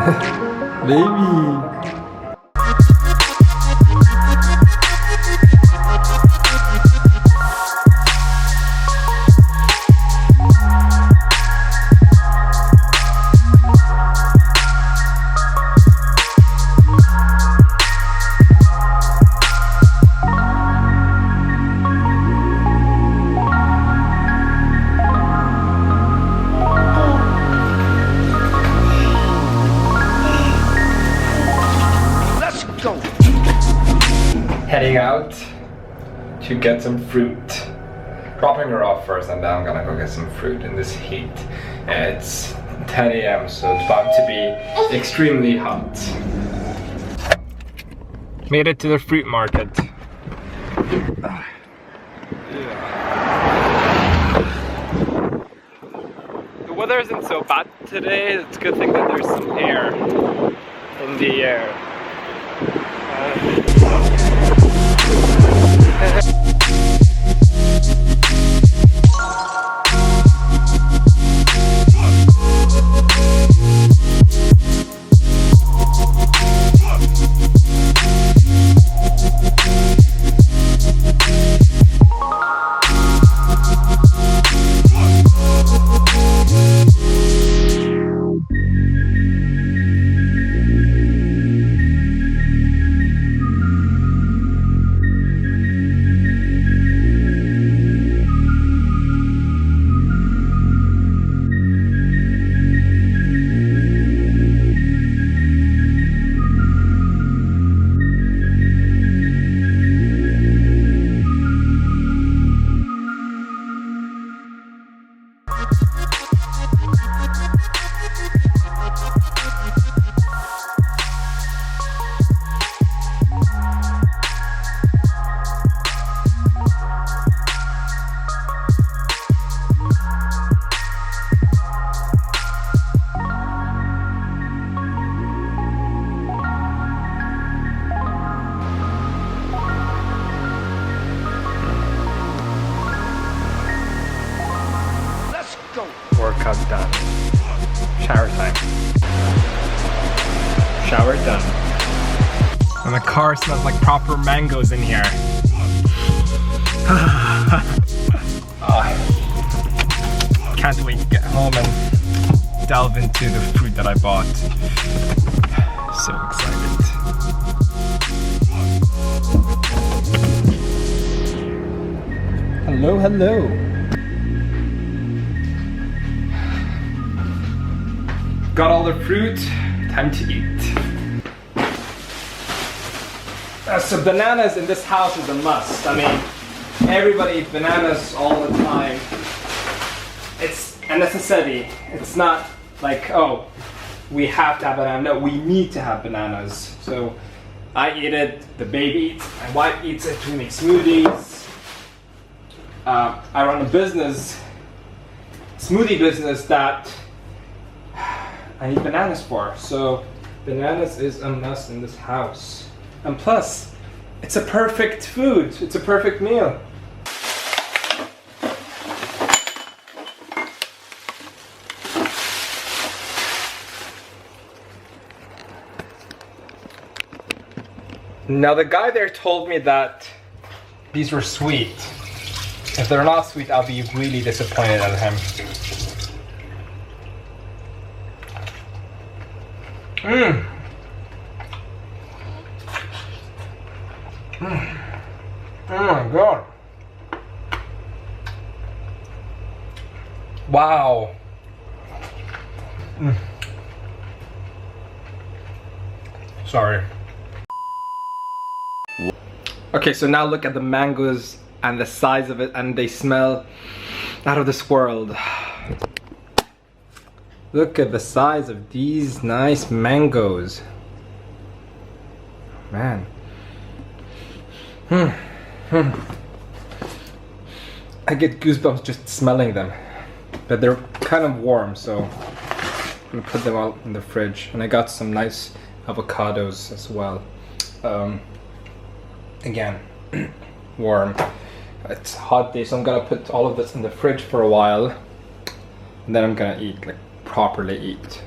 Baby. Heading out to get some fruit. Dropping her off first and then I'm gonna go get some fruit in this heat. It's 10 a.m. so it's about to be extremely hot. Made it to the fruit market. The weather isn't so bad today. It's a good thing that there's some air in the air. Workout done. Shower time. Shower done. And the car smells like proper mangoes in here. Can't wait to get home and delve into the fruit that I bought. So excited. Hello, hello. Got all the fruit, time to eat. So bananas in this house is a must. I mean, everybody eats bananas all the time. It's a necessity. It's not like, oh, we have to have banana. No, we need to have bananas. So I eat it, the baby eats, my wife eats it, we make smoothies. I run a business, smoothie business that I need bananas for, so bananas is a must in this house. And plus, it's a perfect food, it's a perfect meal. Now the guy there told me that these were sweet. If they're not sweet, I'll be really disappointed at him. Mmm. Oh my god. Wow. Sorry. Okay, so now look at the mangoes and the size of it, and they smell out of this world. Look at the size of these nice mangoes. Man. I get goosebumps just smelling them. But they're kind of warm, so I'm gonna put them out in the fridge. And I got some nice avocados as well. Again, warm. It's a hot day, so I'm gonna put all of this in the fridge for a while. And then I'm gonna eat, like properly eat.